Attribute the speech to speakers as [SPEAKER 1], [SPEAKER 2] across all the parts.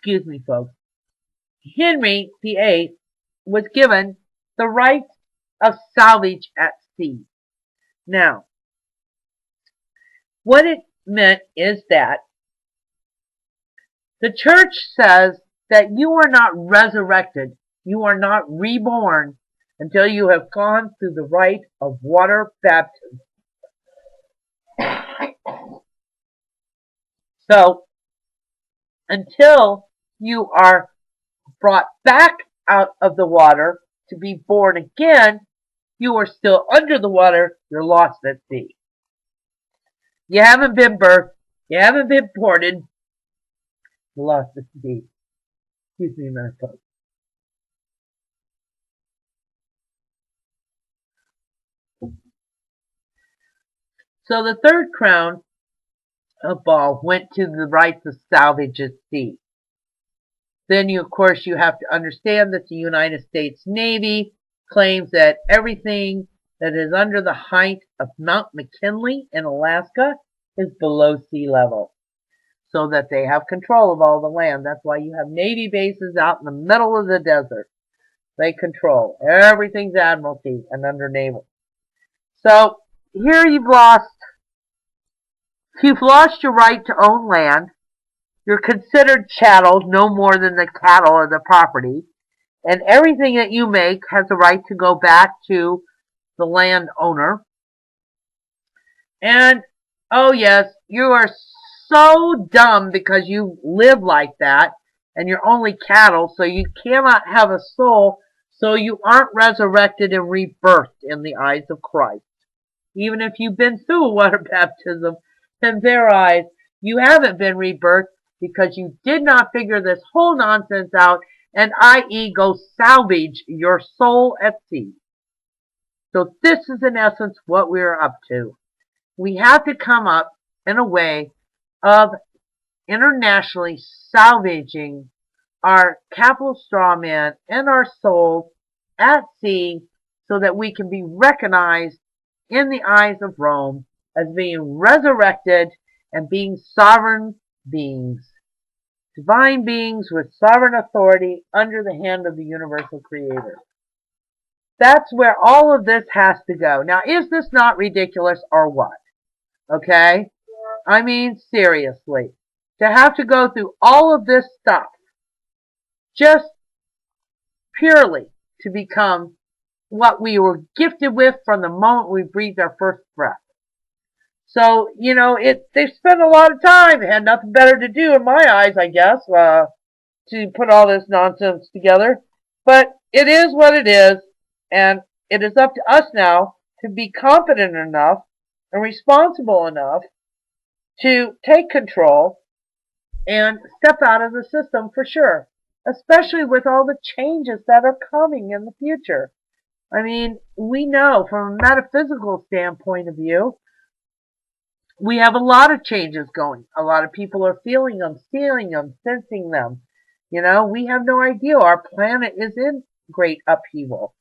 [SPEAKER 1] excuse me, folks, Henry VIII was given the right of salvage at sea. Now, what it meant is that the church says that you are not resurrected, you are not reborn until you have gone through the rite of water baptism. So, until you are brought back out of the water to be born again, you are still under the water, you're lost at sea. You haven't been birthed, you haven't been ported, you're lost at sea. Excuse me a minute, folks. So the third crown of ball went to the rights of salvage at sea. Then, of course, you have to understand that the United States Navy claims that everything that is under the height of Mount McKinley in Alaska is below sea level, so that they have control of all the land. That's why you have Navy bases out in the middle of the desert. They control. Everything's admiralty and under naval. So, here you've lost your right to own land. You're considered chattel, no more than the cattle or the property. And everything that you make has a right to go back to the landowner. And, oh yes, you are so dumb because you live like that, and you're only cattle, so you cannot have a soul, so you aren't resurrected and rebirthed in the eyes of Christ. Even if you've been through water baptism, in their eyes, you haven't been rebirthed because you did not figure this whole nonsense out, and i.e. go salvage your soul at sea. So this is in essence what we're up to. We have to come up in a way of internationally salvaging our capital straw man and our souls at sea so that we can be recognized in the eyes of Rome as being resurrected and being sovereign beings, divine beings with sovereign authority under the hand of the universal creator. That's where all of this has to go. Now, is this not ridiculous or what? Okay? I mean, seriously. To have to go through all of this stuff just purely to become what we were gifted with from the moment we breathed our first breath. So, you know, they spent a lot of time. They had nothing better to do in my eyes, I guess, to put all this nonsense together. But it is what it is, and it is up to us now to be confident enough and responsible enough to take control and step out of the system for sure, especially with all the changes that are coming in the future. I mean, we know from a metaphysical standpoint of view, we have a lot of changes going. A lot of people are feeling them, feeling them, sensing them. You know, we have no idea. Our planet is in great upheaval.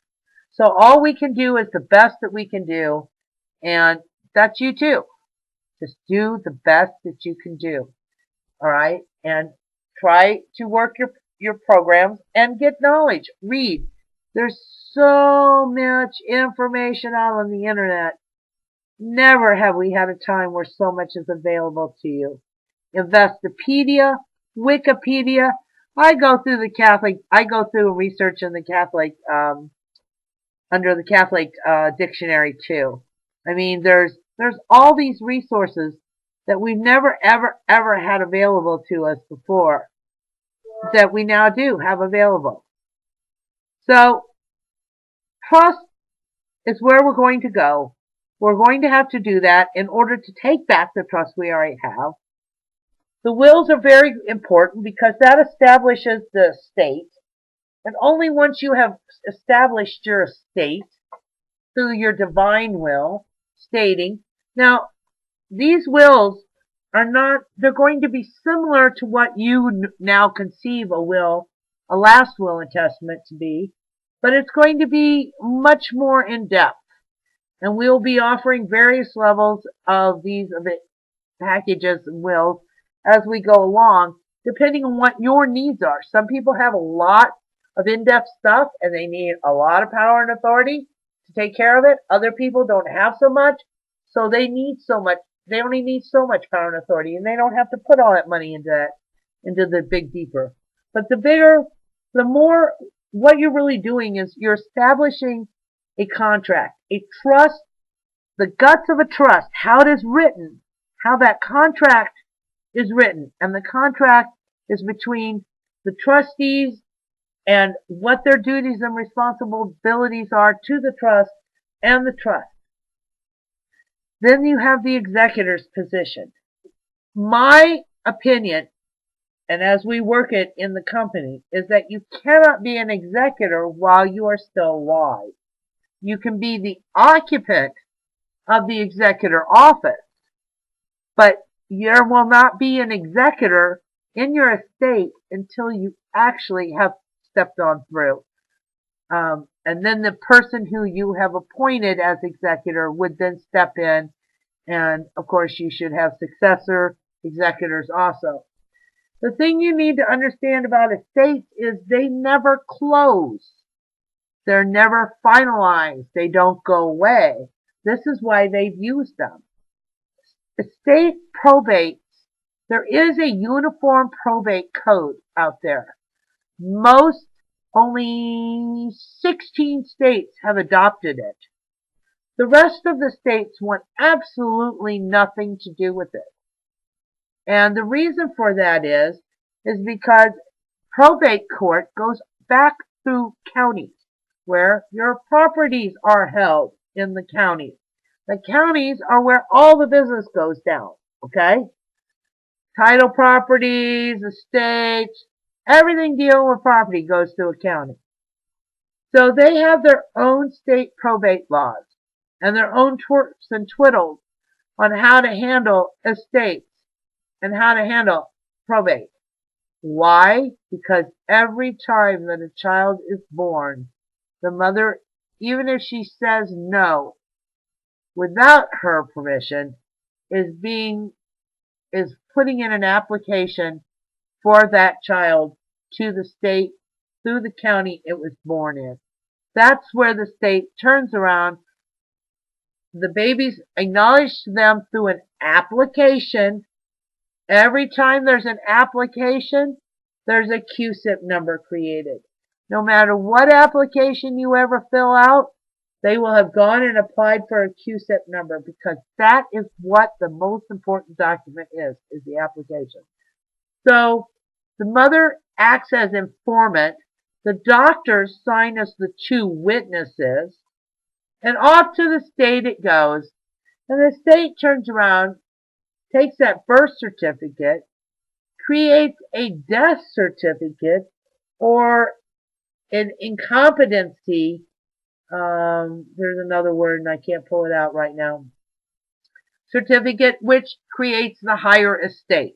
[SPEAKER 1] So all we can do is the best that we can do. And that's you too. Just do the best that you can do. All right? And try to work your programs and get knowledge. Read. There's so much information out on the internet. Never have we had a time where so much is available to you. Investopedia, Wikipedia. I go through research in the Catholic, under the Catholic dictionary too. I mean, there's all these resources that we've never, ever, ever had available to us before that we now do have available. So, trust is where we're going to go. We're going to have to do that in order to take back the trust we already have. The wills are very important because that establishes the estate. And only once you have established your estate through your divine will, stating, now, these wills are not, they're going to be similar to what you now conceive a will, a last will and testament to be, but it's going to be much more in depth. And we'll be offering various levels of these packages and wills as we go along depending on what your needs are. Some people have a lot of in-depth stuff and they need a lot of power and authority to take care of it. Other people don't have so much, so they need so much. They only need so much power and authority, and they don't have to put all that money into that, into the big deeper. But the bigger, the more, what you're really doing is you're establishing a contract, a trust, the guts of a trust, how it is written, how that contract is written. And the contract is between the trustees and what their duties and responsibilities are to the trust and the trust. Then you have the executor's position. My opinion, and as we work it in the company, is that you cannot be an executor while you are still alive. You can be the occupant of the executor office, but there will not be an executor in your estate until you actually have stepped on through. And then the person who you have appointed as executor would then step in, and of course you should have successor executors also. The thing you need to understand about estates is they never close. They're never finalized. They don't go away. This is why they've used them. Estate probates, there is a uniform probate code out there. Most, only 16 states have adopted it. The rest of the states want absolutely nothing to do with it. And the reason for that is because probate court goes back through counties where your properties are held in the counties. The counties are where all the business goes down, okay? Title properties, estates, everything dealing with property goes through a county. So they have their own state probate laws and their own twerps and twiddles on how to handle estates and how to handle probate. Why? Because every time that a child is born, the mother, even if she says no, without her permission, is putting in an application for that child to the state through the county it was born in. That's where the state turns around. The baby's acknowledged to them through an application. Every time there's an application, there's a QSIP number created. No matter what application you ever fill out, they will have gone and applied for a QSIP number, because that is what the most important document is the application. So the mother acts as informant. The doctors sign as the two witnesses, and off to the state it goes. And the state turns around, takes that birth certificate, creates a death certificate or an incompetency. There's another word and I can't pull it out right now. Certificate, which creates the higher estate.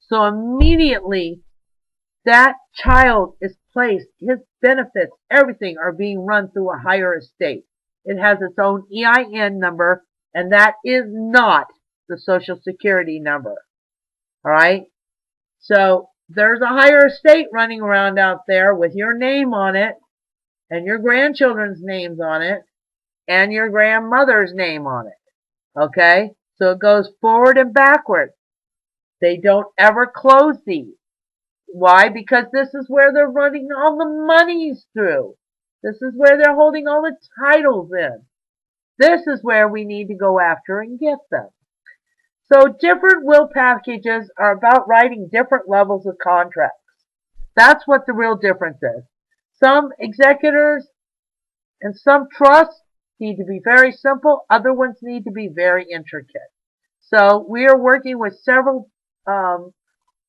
[SPEAKER 1] So immediately that child is placed, his benefits, everything are being run through a higher estate. It has its own EIN number, and that is not the Social Security number. Alright? So there's a higher estate running around out there with your name on it, and your grandchildren's names on it, and your grandmother's name on it. Okay? So it goes forward and backward. They don't ever close these. Why? Because this is where they're running all the monies through. This is where they're holding all the titles in. This is where we need to go after and get them. So different will packages are about writing different levels of contracts. That's what the real difference is. Some executors and some trusts need to be very simple. Other ones need to be very intricate. So we are working with several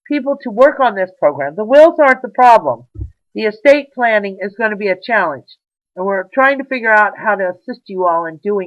[SPEAKER 1] people to work on this program. The wills aren't the problem. The estate planning is going to be a challenge. And we're trying to figure out how to assist you all in doing